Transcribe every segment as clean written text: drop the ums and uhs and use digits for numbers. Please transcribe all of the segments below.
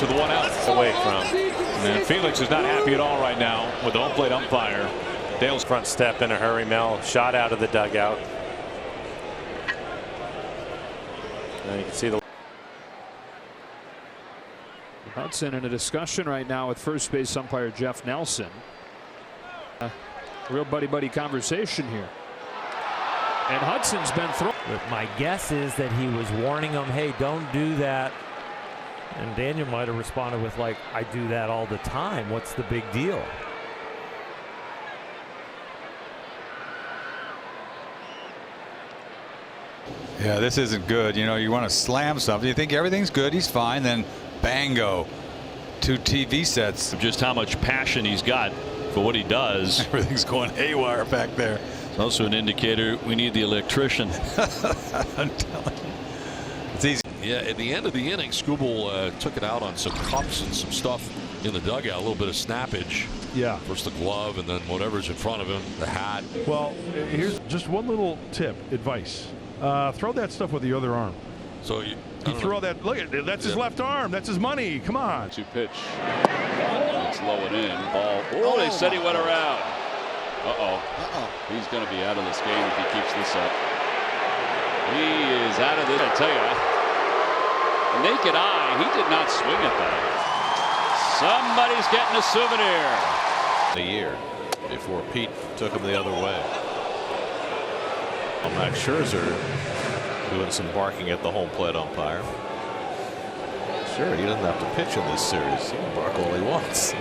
with the 1 out. Away from. And Felix is not happy at all right now with the home plate umpire. Dale's Front step in a hurry. Mel shot out of the dugout. And you can see the Hudson in a discussion right now with first base umpire Jeff Nelson. Real buddy conversation here. And Hudson's been thrown. But my guess is that he was warning him, hey, don't do that. And Daniel might have responded with, like, I do that all the time. What's the big deal? Yeah, this isn't good. You know, you want to slam something. You think everything's good. He's fine. Then bango. 2 TV sets. just how much passion he's got for what he does. Everything's going haywire back there. It's also an indicator we need the electrician. I'm telling you. It's easy. Yeah, at the end of the inning, Skubal took it out on some cups and some stuff in the dugout. A little bit of snappage. Yeah. First the glove and then whatever's in front of him, the hat. Well, here's just one little tip, advice. Throw that stuff with the other arm. So you throw that. Look at that's his left arm. That's his money. Come on. 2 pitch. It's low and in. Ball. Oh, they said he went around. He's going to be out of this game if he keeps this up. He is out of this. I tell you, the naked eye, he did not swing at that. Somebody's getting a souvenir. A year before Pete took him the other way. Max Scherzer doing some barking at the home plate umpire. Sure, he doesn't have to pitch in this series. He can bark all he wants.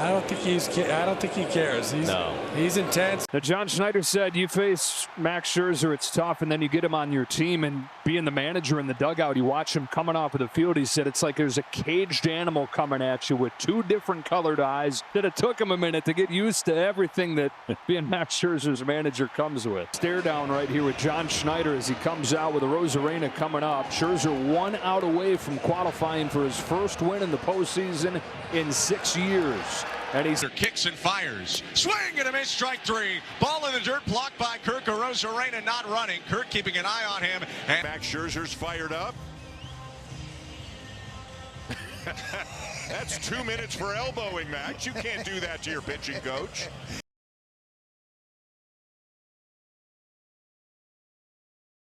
I don't think he cares. He's intense. Now, John Schneider said you face Max Scherzer, it's tough, and then you get him on your team, and being the manager in the dugout, you watch him coming off of the field. He said it's like there's a caged animal coming at you with 2 different colored eyes. That it took him a minute to get used to everything that being Max Scherzer's manager comes with. Stare down right here with John Schneider as he comes out with a Rosarena coming up. Scherzer 1 out away from qualifying for his first win in the postseason in 6 years. And he's kicks and fires. Swing and a miss, strike 3. Ball in the dirt, blocked by Kirk. Rosarena not running. Kirk keeping an eye on him. And Max Scherzer's fired up. That's 2 minutes for elbowing, Max. You can't do that to your pitching coach.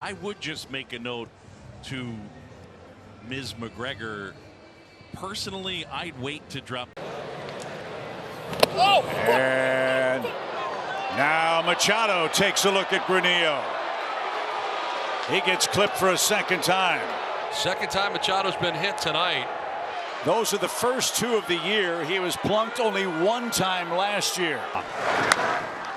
I would just make a note to Ms. McGregor. Personally, I'd wait to drop. Oh! And now Machado takes a look at Granillo. He gets clipped for a second time. Second time Machado's been hit tonight. Those are the first 2 of the year. He was plunked only 1 time last year.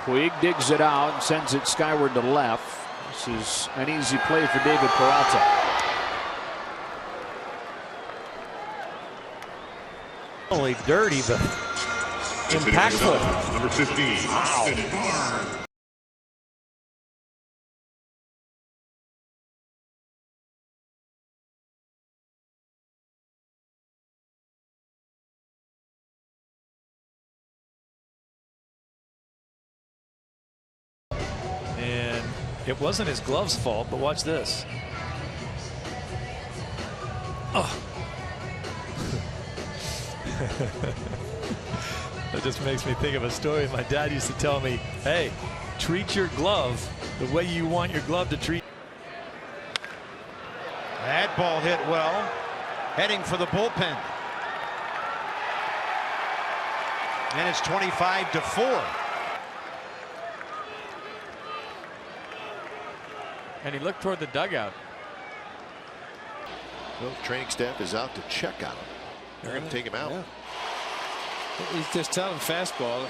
Puig digs it out and sends it skyward to left. This is an easy play for David Peralta. Only dirty, but impactful. Number 15. Wow. And it wasn't his glove's fault, but watch this. Oh. That just makes me think of a story my dad used to tell me. Hey, treat your glove the way you want your glove to treat. That ball hit well. Heading for the bullpen. And it's 25-4. And he looked toward the dugout. Well, training staff is out to check on him. They're going to take him out. Yeah. He's just telling fastball.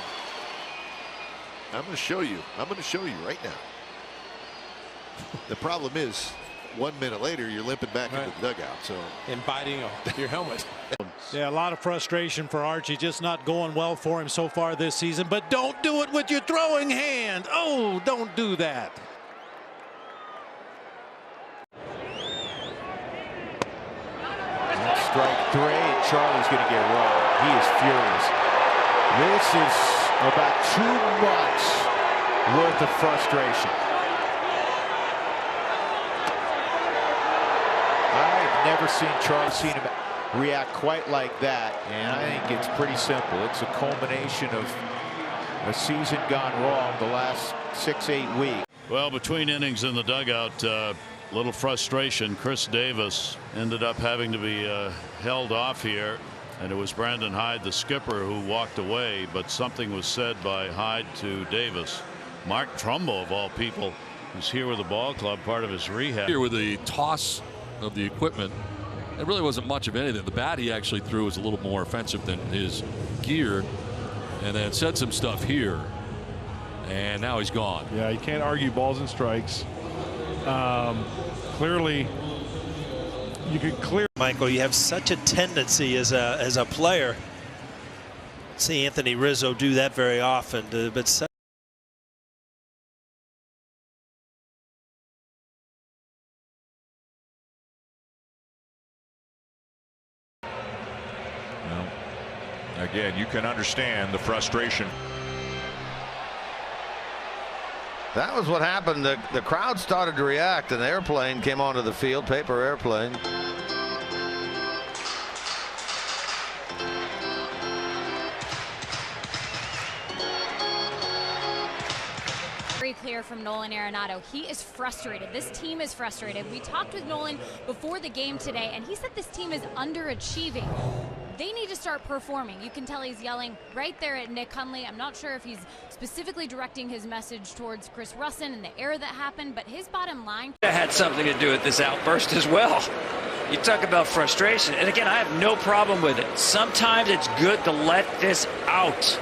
I'm going to show you. I'm going to show you right now. The problem is 1 minute later you're limping back into the dugout. So and biting your helmet. Yeah, a lot of frustration for Archie. Just not going well for him so far this season. But don't do it with your throwing hand. Oh, don't do that. Strike 3. Charlie's going to get rolled. He is furious. This is about 2 months worth of frustration. I've never seen Charlie react quite like that. And I think it's pretty simple. It's a culmination of a season gone wrong the last 6-8 weeks. Well, between innings in the dugout, little frustration. Chris Davis ended up having to be held off here, and it was Brandon Hyde, the skipper, who walked away, but something was said by Hyde to Davis. Mark Trumbo, of all people, who's here with the ball club, part of his rehab. Here with the toss of the equipment, it really wasn't much of anything. The bat he actually threw was a little more offensive than his gear, and then said some stuff here, and now he's gone. Yeah, you can't argue balls and strikes. Clearly, you could clear. Michael, you have such a tendency as a player. See Anthony Rizzo do that very often, but. Again, you can understand the frustration. That was what happened. The crowd started to react. An airplane came onto the field, paper airplane. Very clear from Nolan Arenado. He is frustrated. This team is frustrated. We talked with Nolan before the game today, and he said this team is underachieving. They need to start performing. You can tell he's yelling right there at Nick Hundley. I'm not sure if he's specifically directing his message towards Chris Russin and the error that happened, but his bottom line. That had something to do with this outburst as well. You talk about frustration, and again, I have no problem with it. Sometimes it's good to let this out.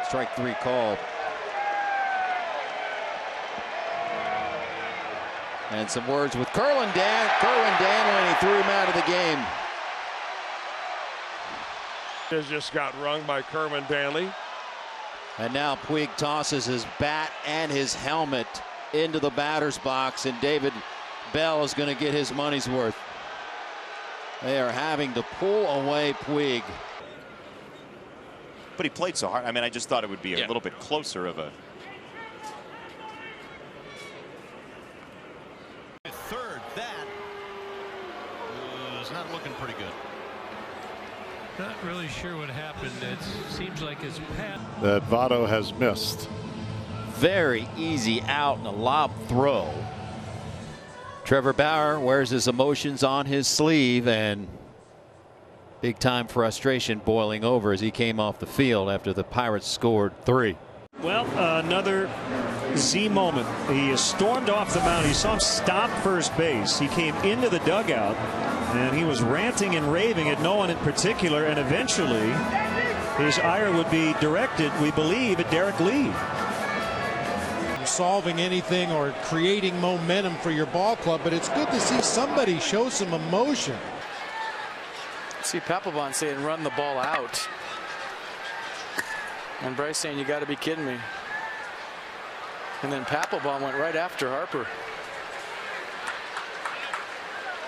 Strike 3 called. And some words with Kerwin Danley, and he threw him out of the game. Has just got rung by Kerwin Danley. And now Puig tosses his bat and his helmet into the batter's box, and David Bell is going to get his money's worth. They are having to pull away Puig. But he played so hard. I mean, I just thought it would be a little bit closer of a. Third, that is not looking pretty good. Not really sure what happened. It seems like his path. That Votto has missed. Very easy out and a lob throw. Trevor Bauer wears his emotions on his sleeve, and big time frustration boiling over as he came off the field after the Pirates scored 3. Well, another Z moment. He stormed off the mound. You saw him stop first base. He came into the dugout, and he was ranting and raving at no one in particular, and eventually his ire would be directed, we believe, at Derek Lee. Solving anything or creating momentum for your ball club, but it's good to see somebody show some emotion. See Papelbon saying run the ball out. And Bryce saying you got to be kidding me. And then Papelbon went right after Harper.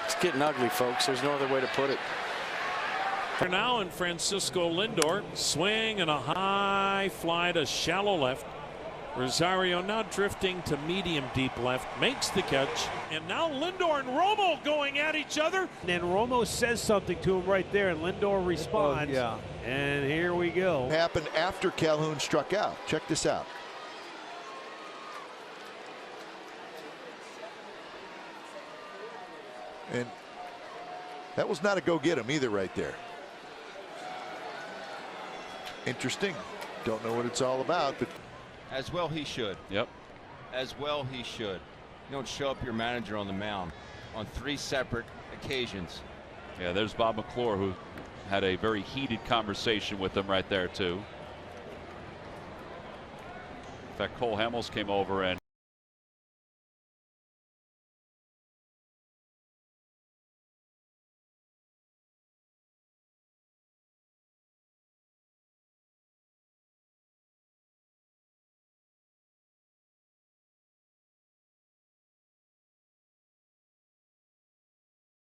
It's getting ugly, folks. There's no other way to put it. Now in Francisco Lindor, swing and a high fly to shallow left. Rosario now drifting to medium deep left, makes the catch, and now Lindor and Romo going at each other. And Romo says something to him right there, and Lindor responds. Yeah. And here we go. Happened after Calhoun struck out. Check this out. And that was not a go get him either right there. Interesting. Don't know what it's all about, but as well he should. Yep. As well he should. You don't show up your manager on the mound on 3 separate occasions. Yeah, there's Bob McClure, who had a very heated conversation with him right there too. In fact, Cole Hamels came over and